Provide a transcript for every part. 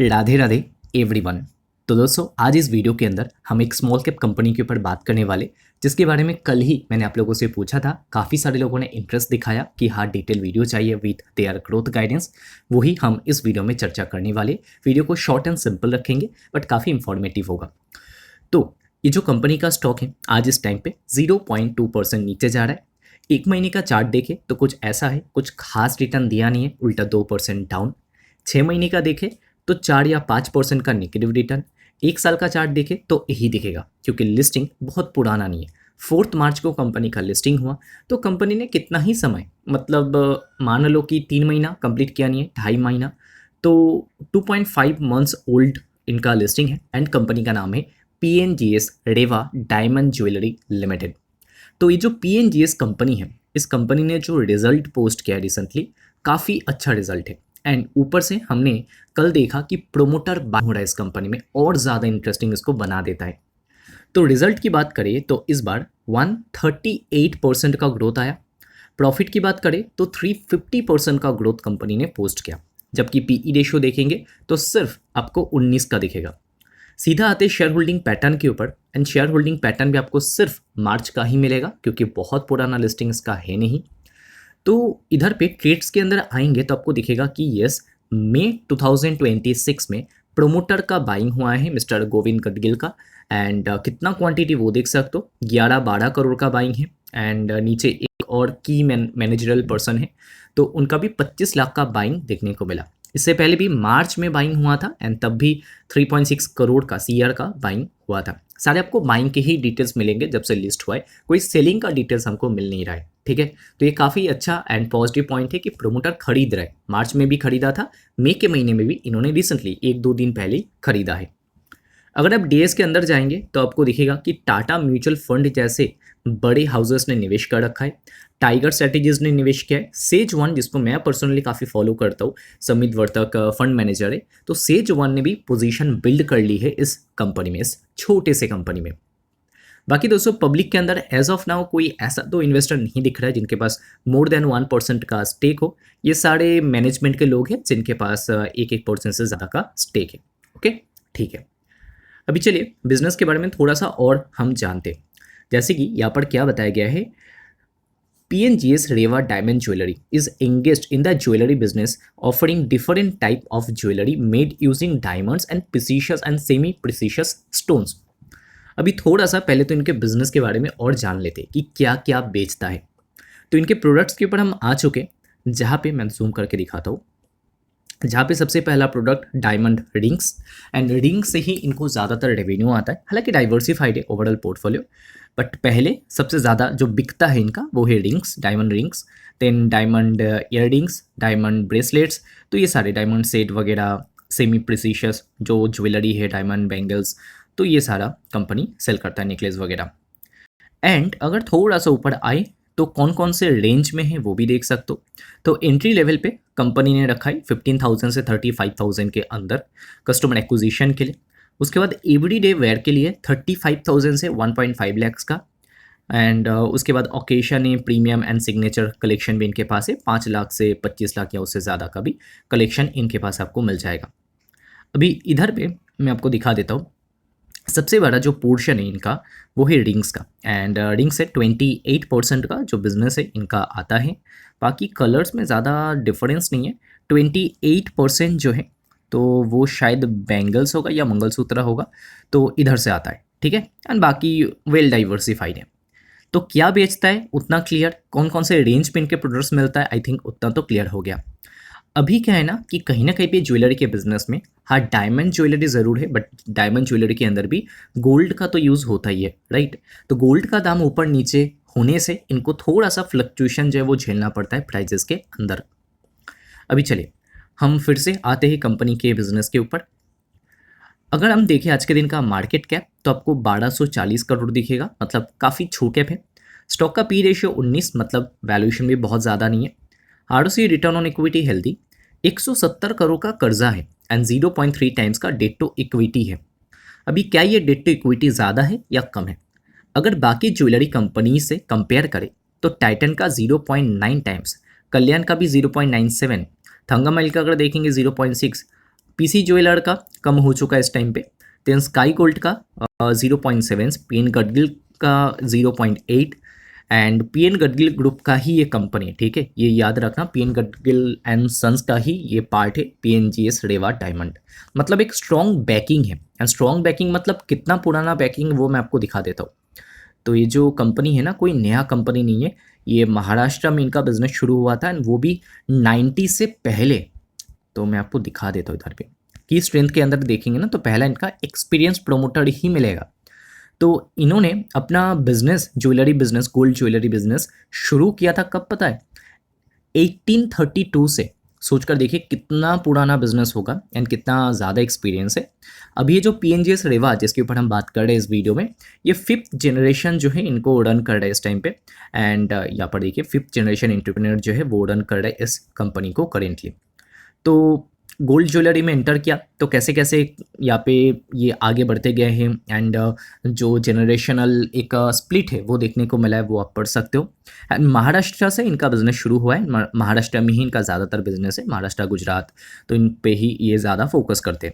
Radhe Radhe everyone. तो दोस्तों आज इस वीडियो के अंदर हम एक स्मॉल कैप कंपनी के ऊपर बात करने वाले, जिसके बारे में कल ही मैंने आप लोगों से पूछा था। काफ़ी सारे लोगों ने इंटरेस्ट दिखाया कि हाँ डिटेल वीडियो चाहिए विथ देयर ग्रोथ गाइडेंस। वही हम इस वीडियो में चर्चा करने वाले। वीडियो को शॉर्ट एंड सिंपल रखेंगे बट काफ़ी इंफॉर्मेटिव होगा। तो ये जो कंपनी का स्टॉक है आज इस टाइम पे 0.2% नीचे जा रहा है। एक महीने का चार्ट देखें तो कुछ ऐसा है, कुछ खास रिटर्न दिया नहीं है, उल्टा 2% डाउन। 6 महीने का देखें तो 4 या 5% का नेगेटिव रिटर्न। एक साल का चार्ट देखें तो यही दिखेगा, क्योंकि लिस्टिंग बहुत पुराना नहीं है। 4 मार्च को कंपनी का लिस्टिंग हुआ, तो कंपनी ने कितना ही समय, मतलब मान लो कि 3 महीना कंप्लीट किया नहीं है, 2.5 महीना, तो 2.5 मंथ्स ओल्ड इनका लिस्टिंग है। एंड कंपनी का नाम है PNGS Reva diamond jewellery limited. तो ये जो PNGS कंपनी है, इस कंपनी ने जो रिजल्ट पोस्ट किया है रिसेंटली, काफ़ी अच्छा रिजल्ट है। एंड ऊपर से हमने कल देखा कि प्रोमोटर बाय हो रहा है इस कंपनी में, और ज़्यादा इंटरेस्टिंग इसको बना देता है। तो रिजल्ट की बात करें तो इस बार 138% का ग्रोथ आया। प्रॉफिट की बात करें तो 350% का ग्रोथ कंपनी ने पोस्ट किया। जबकि PE रेशियो देखेंगे तो सिर्फ आपको 19 का दिखेगा। सीधा आते शेयर होल्डिंग पैटर्न के ऊपर, एंड शेयर होल्डिंग पैटर्न भी आपको सिर्फ मार्च का ही मिलेगा, क्योंकि बहुत पुराना लिस्टिंग इसका है नहीं। तो इधर पे ट्रेड्स के अंदर आएंगे तो आपको दिखेगा कि यस, मई 2026 में प्रोमोटर का बाइंग हुआ है मिस्टर गोविंद गडगिल का। एंड कितना क्वांटिटी वो देख सकते हो, 11-12 करोड़ का बाइंग है। एंड नीचे एक और की मैनेजरल पर्सन है, तो उनका भी 25 लाख का बाइंग देखने को मिला। इससे पहले भी मार्च में बाइंग हुआ था, एंड तब भी 3.6 करोड़ का CR का बाइंग हुआ था। सारे आपको बाइंग के ही डिटेल्स मिलेंगे जब से लिस्ट हुआ है, कोई सेलिंग का डिटेल्स हमको मिल नहीं रहा है। ठीक है, तो ये काफ़ी अच्छा एंड पॉजिटिव पॉइंट है कि प्रोमोटर खरीद रहा है। मार्च में भी खरीदा था, मई के महीने में भी इन्होंने रिसेंटली 1-2 दिन पहले ही खरीदा है। अगर आप DS के अंदर जाएंगे तो आपको दिखेगा कि टाटा म्यूचुअल फंड जैसे बड़े हाउसेस ने निवेश कर रखा है, टाइगर स्ट्रेटेजीज ने निवेश किया है, सेज वन जिसको मैं पर्सनली काफ़ी फॉलो करता हूँ, समित वर्तक फंड मैनेजर है, तो सेज वन ने भी पोजीशन बिल्ड कर ली है इस कंपनी में, इस छोटे से कंपनी में। बाकी दोस्तों पब्लिक के अंदर एज ऑफ नाउ कोई ऐसा तो इन्वेस्टर नहीं दिख रहा है जिनके पास मोर देन 1% का स्टेक हो। ये सारे मैनेजमेंट के लोग हैं जिनके पास 1% से ज़्यादा का स्टेक है। ओके, ठीक है। अभी चलिए बिजनेस के बारे में थोड़ा सा और हम जानते हैं। जैसे कि यहाँ पर क्या बताया गया है, PNGS Reva diamond jewellery is engaged in the jewelry business, offering different type of jewelry made using diamonds and precious and semi precious stones। अभी थोड़ा सा पहले तो इनके बिजनेस के बारे में और जान लेते कि क्या क्या बेचता है। तो इनके प्रोडक्ट्स के ऊपर हम आ चुके, जहाँ पे मैं जूम करके दिखाता हूँ, जहाँ पे सबसे पहला product diamond rings. And ring से ही इनको ज़्यादातर रेवेन्यू आता है, हालांकि डाइवर्सिफाइड है ओवरऑल पोर्टफोलियो, बट पहले सबसे ज़्यादा जो बिकता है इनका वो है rings, diamond rings. Then diamond earrings, diamond bracelets, तो ये सारे डायमंड सेट वगैरह, सेमी प्रिसिशियस जो ज्वेलरी है, डायमंड बैंगल्स, तो ये सारा कंपनी सेल करता है, नेकलेस वगैरह। एंड अगर थोड़ा सा ऊपर आए तो कौन कौन से रेंज में है वो भी देख सकते हो। तो एंट्री लेवल पे कंपनी ने रखा है 15,000 से 35,000 के अंदर कस्टमर एक्विजिशन के लिए। उसके बाद एवरीडे वेयर के लिए 35,000 से 1.5 लाख का। एंड उसके बाद ओकेशन है, प्रीमियम एंड सिग्नेचर कलेक्शन भी इनके पास है, 5 लाख से 25 लाख या उससे ज़्यादा का भी कलेक्शन इनके पास आपको मिल जाएगा। अभी इधर पे मैं आपको दिखा देता हूँ, सबसे बड़ा जो पोर्शन है इनका वो है रिंग्स का। एंड रिंग्स से 28% का जो बिजनेस है इनका आता है। बाकी कलर्स में ज़्यादा डिफरेंस नहीं है। 28% जो है तो वो शायद बैंगल्स होगा या मंगलसूत्र होगा, तो इधर से आता है। ठीक है, एंड बाकी वेल डाइवर्सिफाइड है। तो क्या बेचता है उतना क्लियर, कौन कौन से रेंज पे इनके प्रोडक्ट्स मिलता है, आई थिंक उतना तो क्लियर हो गया। अभी क्या है ना कि कहीं ना कहीं पे ज्वेलरी के बिजनेस में, हाँ डायमंड ज्वेलरी ज़रूर है, बट डायमंड ज्वेलरी के अंदर भी गोल्ड का तो यूज़ होता ही है, राइट। तो गोल्ड का दाम ऊपर नीचे होने से इनको थोड़ा सा फ्लक्चुएशन जो है वो झेलना पड़ता है प्राइजेस के अंदर। अभी चलिए हम फिर से आते हैं कंपनी के बिजनेस के ऊपर। अगर हम देखें आज के दिन का मार्केट कैप तो आपको 1240 करोड़ दिखेगा, मतलब काफ़ी छोट कैप है। स्टॉक का P रेशियो 19, मतलब वैल्यूएशन भी बहुत ज़्यादा नहीं है। ROC return on equity healthy, 170 crore का कर्जा है, एंड 0.3 टाइम्स का डेट टू इक्विटी है। अभी क्या ये डेट टू इक्विटी ज़्यादा है या कम है? अगर बाकी ज्वेलरी कंपनी से कंपेयर करें तो टाइटन का 0.9 टाइम्स, कल्याण का भी 0.97, थंगम ऑयल का अगर देखेंगे 0.6, पीसी ज्वेलर का कम हो चुका है इस टाइम पे, देन स्काई गोल्ड का 0.7, पीएन गडगिल का 0.8 एंड पीएन गडगिल ग्रुप का ही ये कंपनी, ठीक है, ये याद रखना, पीएन गडगिल एंड सन्स का ही ये पार्ट है पीएनजीएस रेवा डायमंड। मतलब एक स्ट्रॉन्ग बैकिंग है, एंड स्ट्रॉन्ग बैकिंग मतलब कितना पुराना बैकिंग वो मैं आपको दिखा देता हूँ। तो ये जो कंपनी है ना, कोई नया कंपनी नहीं है, ये महाराष्ट्र में इनका बिजनेस शुरू हुआ था एंड वो भी 90 से पहले। तो मैं आपको दिखा देता हूँ इधर पे की स्ट्रेंथ के अंदर देखेंगे ना, तो पहला इनका एक्सपीरियंस प्रोमोटर ही मिलेगा। तो इन्होंने अपना business, jewellery business, gold jewellery business शुरू किया था कब पता है? 1832 से। सोचकर देखिए कितना पुराना बिजनेस होगा एंड कितना ज़्यादा एक्सपीरियंस है। अब ये जो पीएनजीएस रेवा जिसके ऊपर हम बात कर रहे हैं इस वीडियो में, ये 5th जनरेशन जो है इनको रन कर रहा है इस टाइम पे। एंड यहाँ पर देखिए 5th जनरेशन एंटरप्रेन्योर जो है वो रन कर रहा है इस कंपनी को करेंटली। तो गोल्ड ज्वेलरी में एंटर किया तो कैसे कैसे यहाँ पे ये आगे बढ़ते गए हैं एंड जो जनरेशनल एक स्प्लिट है वो देखने को मिला है, वो आप पढ़ सकते हो। एंड महाराष्ट्र से इनका बिजनेस शुरू हुआ है, महाराष्ट्र में ही इनका ज़्यादातर बिजनेस है, महाराष्ट्र गुजरात, तो इन पे ही ये ज़्यादा फोकस करते हैं।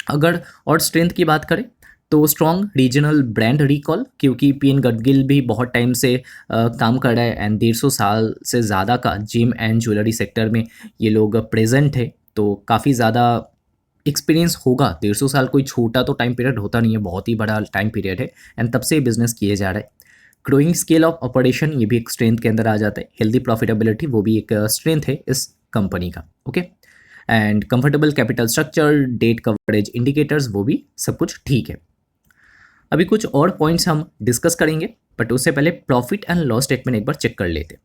अगर और स्ट्रेंथ की बात करें तो स्ट्रॉन्ग रीजनल ब्रांड रिकॉल, क्योंकि पीएन गडगिल भी बहुत टाइम से काम कर रहा है एंड 150 साल से ज़्यादा का जिम एंड ज्वेलरी सेक्टर में ये लोग प्रेजेंट है, तो काफ़ी ज़्यादा एक्सपीरियंस होगा। 150 साल कोई छोटा तो टाइम पीरियड होता नहीं है, बहुत ही बड़ा टाइम पीरियड है एंड तब से बिजनेस किए जा रहा है। ग्रोइंग स्केल ऑफ ऑपरेशन ये भी एक स्ट्रेंथ के अंदर आ जाता है। हेल्दी प्रॉफिटेबिलिटी वो भी एक स्ट्रेंथ है इस कंपनी का, okay. And comfortable capital structure, debt coverage indicators, वो भी सब कुछ ठीक है। अभी कुछ और पॉइंट्स हम डिस्कस करेंगे, बट उससे पहले प्रॉफिट एंड लॉस स्टेटमेंट एक बार चेक कर लेते।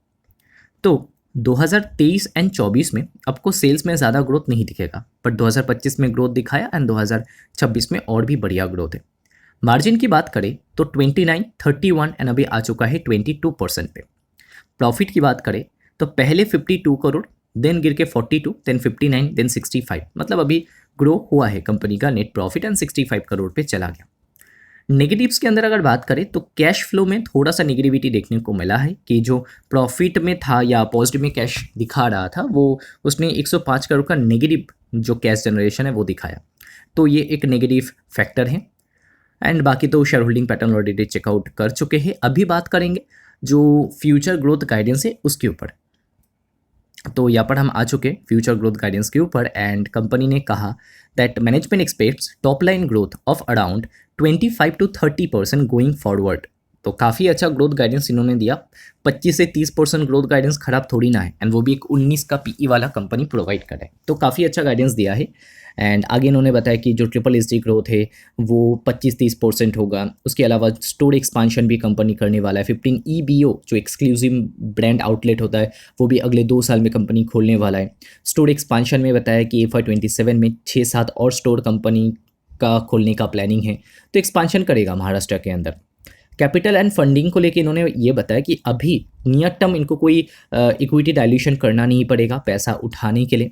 तो 2023 एंड 24 में आपको सेल्स में ज़्यादा ग्रोथ नहीं दिखेगा, बट 2025 में ग्रोथ दिखाया एंड 2026 में और भी बढ़िया ग्रोथ है। मार्जिन की बात करें तो 29, 31 एंड अभी आ चुका है 22% पे। प्रॉफिट की बात करें तो पहले 52 करोड़, देन गिर के 42, देन 59, देन 65, मतलब अभी ग्रो हुआ है कंपनी का नेट प्रॉफिट एंड 65 करोड़ पे चला गया। नेगेटिव्स के अंदर अगर बात करें तो कैश फ्लो में थोड़ा सा नेगेटिविटी देखने को मिला है, कि जो प्रॉफिट में था या पॉजिटिव में कैश दिखा रहा था वो उसने 105 करोड़ का नेगेटिव जो कैश जनरेशन है वो दिखाया, तो ये एक नेगेटिव फैक्टर है। एंड बाकी तो shareholding pattern already check out कर चुके हैं। अभी बात करेंगे जो फ्यूचर ग्रोथ गाइडेंस है उसके ऊपर। तो यहाँ पर हम आ चुके फ्यूचर ग्रोथ गाइडेंस के ऊपर एंड कंपनी ने कहा that management aspects top line growth of around 25 to 30% going forward. तो काफ़ी अच्छा ग्रोथ गाइडेंस इन्होंने दिया। 25 से 30% ग्रोथ गाइडेंस खराब थोड़ी ना है, एंड वो भी एक 19 का पीई वाला कंपनी प्रोवाइड कर रहा है, तो काफ़ी अच्छा गाइडेंस दिया है। एंड आगे इन्होंने बताया कि जो ट्रिपल एसडी ग्रोथ है वो 25-30% होगा। उसके अलावा स्टोर एक्सपांशन भी कंपनी करने वाला है। 15 EBO जो एक्सक्लूसिव ब्रांड आउटलेट होता है वो भी अगले 2 साल में कंपनी खोलने वाला है। स्टोर एक्सपांशन में बताया कि FY27 में 6-7 और स्टोर कंपनी का खोलने का प्लानिंग है, तो एक्सपांशन करेगा महाराष्ट्र के अंदर। कैपिटल एंड फंडिंग को लेके इन्होंने ये बताया कि अभी नियर टर्म इनको कोई इक्विटी डाइल्यूशन करना नहीं पड़ेगा पैसा उठाने के लिए।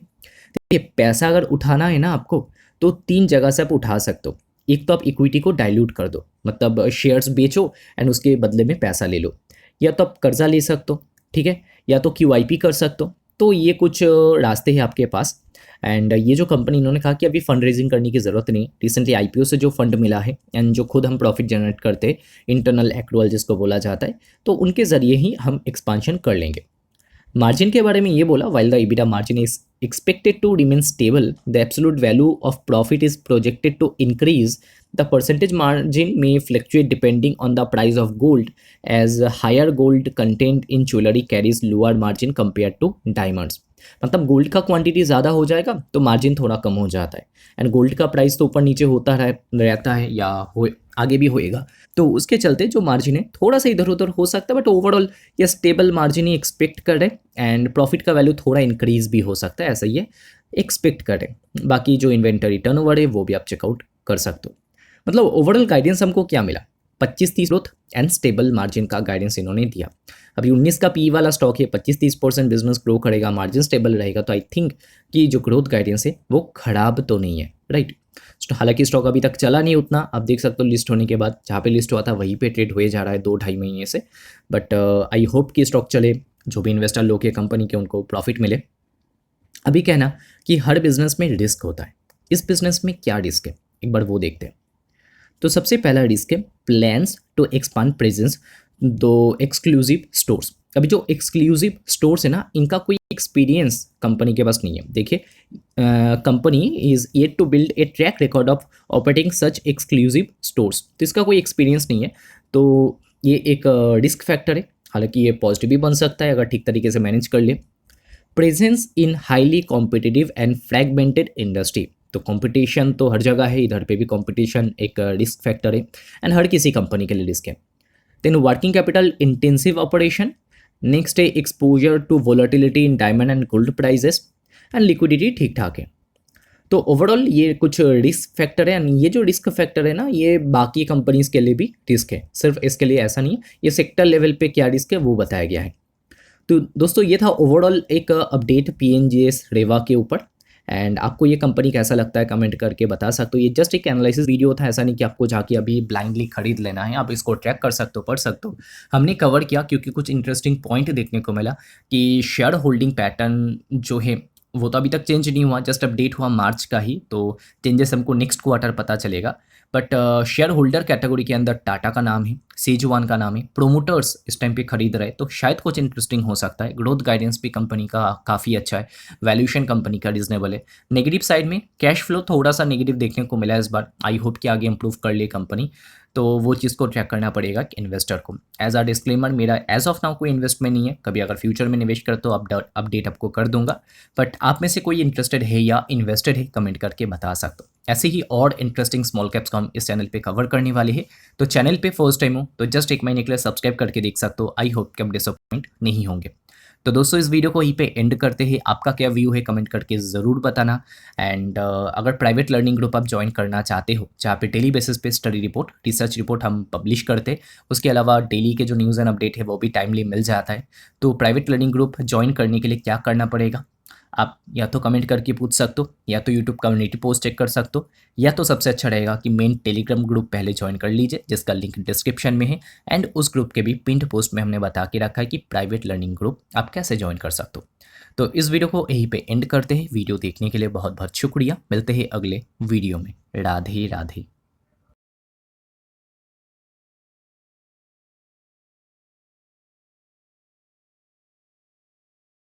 देखिए पैसा अगर उठाना है ना आपको, तो 3 जगह से आप उठा सकते हो। एक तो आप इक्विटी को डाइल्यूट कर दो, मतलब शेयर्स बेचो एंड उसके बदले में पैसा ले लो, या तो आप कर्जा ले सकते हो, ठीक है, या तो QIP कर सकते हो। तो ये कुछ रास्ते हैं आपके पास। एंड ये जो कंपनी इन्होंने कहा कि अभी फंड रेजिंग करने की ज़रूरत नहीं, रिसेंटली IPO से जो फंड मिला है एंड जो खुद हम प्रॉफिट जनरेट करते हैं, इंटरनल एक्रूअल जिसको बोला जाता है, तो उनके ज़रिए ही हम एक्सपांशन कर लेंगे। मार्जिन के बारे में ये बोला, while the EBITDA margin is expected to remain stable, the absolute value of profit is projected to increase. The percentage margin may fluctuate depending on the price of gold, as higher gold content in jewelry carries lower margin compared to diamonds. मतलब gold का quantity ज़्यादा हो जाएगा तो margin थोड़ा कम हो जाता है, एंड गोल्ड का प्राइस तो ऊपर नीचे होता रहता है या आगे भी होएगा, तो उसके चलते जो मार्जिन है थोड़ा सा इधर उधर हो सकता है, बट ओवरऑल ये स्टेबल मार्जिन ही एक्सपेक्ट कर रहे हैं एंड प्रॉफिट का वैल्यू थोड़ा इंक्रीज भी हो सकता है, ऐसा ये एक्सपेक्ट कर रहे हैं। बाकी जो इन्वेंटरी टर्नओवर है वो भी आप चेकआउट कर सकते हो। मतलब ओवरऑल गाइडेंस हमको क्या मिला, 25-30 ग्रोथ एंड स्टेबल मार्जिन का गाइडेंस इन्होंने दिया। अभी 19 का पी वाला स्टॉक है, 25-30% बिजनेस ग्रो करेगा, मार्जिन स्टेबल रहेगा, तो आई थिंक कि जो ग्रोथ गाइडेंस है वो खराब तो नहीं है, राइट। हालांकि स्टॉक अभी तक चला नहीं उतना, आप देख सकते हो लिस्ट होने के बाद जहाँ पे लिस्ट हुआ था वहीं पे ट्रेड हुए जा रहा है 2-2.5 महीने से, बट आई होप कि स्टॉक चले, जो भी इन्वेस्टर लोग के कंपनी के उनको प्रॉफिट मिले। अभी कहना कि हर बिजनेस में रिस्क होता है, इस बिजनेस में क्या रिस्क है, एक बार वो देखते हैं। तो सबसे पहला रिस्क है प्लान्स टू एक्सपांड प्रेजेंस दो एक्सक्लूसिव स्टोर्स। अभी जो एक्सक्लूसिव स्टोर्स है ना, इनका कोई एक्सपीरियंस कंपनी के पास नहीं है। देखिए, company is yet to build a track record of operating such exclusive stores. तो इसका कोई एक्सपीरियंस नहीं है, तो ये एक रिस्क फैक्टर है। हालांकि ये पॉजिटिव भी बन सकता है अगर ठीक तरीके से मैनेज कर ले। Presence in highly competitive and fragmented industry. तो कंपटीशन तो हर जगह है, इधर पे भी कंपटीशन एक रिस्क फैक्टर है एंड हर किसी कंपनी के लिए रिस्क है। Then working capital intensive operation. Next है exposure to volatility in diamond and gold prices and liquidity ठीक ठाक है। तो ओवरऑल ये कुछ रिस्क फैक्टर है, एंड ये जो रिस्क फैक्टर है ना, ये बाकी कंपनीज के लिए भी रिस्क है, सिर्फ इसके लिए ऐसा नहीं है। ये सेक्टर लेवल पे क्या रिस्क है वो बताया गया है। तो दोस्तों ये था ओवरऑल एक अपडेट पीएनजीएस रेवा के ऊपर। एंड आपको ये कंपनी कैसा लगता है कमेंट करके बता सकते हो। ये जस्ट एक एनालिसिस वीडियो था, ऐसा नहीं कि आपको जाके अभी ब्लाइंडली खरीद लेना है। आप इसको ट्रैक कर सकते हो, पढ़ सकते हो। हमने कवर किया क्योंकि कुछ इंटरेस्टिंग पॉइंट देखने को मिला कि शेयर होल्डिंग पैटर्न जो है वो तो अभी तक चेंज नहीं हुआ, जस्ट अपडेट हुआ मार्च का ही। तो चेंजेस हमको नेक्स्ट क्वार्टर पता चलेगा। बट शेयर होल्डर कैटेगरी के अंदर टाटा का नाम है, सेजवान का नाम है, प्रोमोटर्स इस टाइम पे खरीद रहे हैं, तो शायद कुछ इंटरेस्टिंग हो सकता है। ग्रोथ गाइडेंस भी कंपनी का काफ़ी अच्छा है, वैल्यूएशन कंपनी का रीजनेबल है। नेगेटिव साइड में कैश फ्लो थोड़ा सा नेगेटिव देखने को मिला है इस बार। आई होप कि आगे इंप्रूव कर ले कंपनी, तो वो चीज़ को ट्रैक करना पड़ेगा इन्वेस्टर को। एज अ डिस्क्लेमर, मेरा एज ऑफ नाउ कोई इन्वेस्टमेंट नहीं है, कभी अगर फ्यूचर में निवेश कर तो अपडेट आपको कर दूंगा। बट आप में से कोई इंटरेस्टेड है या इन्वेस्टेड है कमेंट करके बता सकते हो। ऐसे ही और इंटरेस्टिंग स्मॉल कैप्स को हम इस चैनल पे कवर करने वाले हैं। तो चैनल पे फर्स्ट टाइम हो तो जस्ट एक महीने के लिए सब्सक्राइब करके देख सकते हो। आई होप कि आप डिसअपॉइंट नहीं होंगे। तो दोस्तों इस वीडियो को यहीं पे एंड करते हैं। आपका क्या व्यू है कमेंट करके ज़रूर बताना। एंड अगर प्राइवेट लर्निंग ग्रुप आप ज्वाइन करना चाहते हो जहाँ पे डेली बेसिस पे स्टडी रिपोर्ट, रिसर्च रिपोर्ट हम पब्लिश करते हैं, उसके अलावा डेली के जो न्यूज़ एंड अपडेट है वो भी टाइमली मिल जाता है। तो प्राइवेट लर्निंग ग्रुप ज्वाइन करने के लिए क्या करना पड़ेगा, आप या तो कमेंट करके पूछ सकते हो, या तो यूट्यूब कम्युनिटी पोस्ट चेक कर सकते हो, या तो सबसे अच्छा रहेगा कि मेन टेलीग्राम ग्रुप पहले ज्वाइन कर लीजिए जिसका लिंक डिस्क्रिप्शन में है। एंड उस ग्रुप के भी पिंड पोस्ट में हमने बता के रखा है कि प्राइवेट लर्निंग ग्रुप आप कैसे ज्वाइन कर सकते हो। तो इस वीडियो को यहीं पे एंड करते हैं। वीडियो देखने के लिए बहुत बहुत शुक्रिया। मिलते हैं अगले वीडियो में। राधे राधे।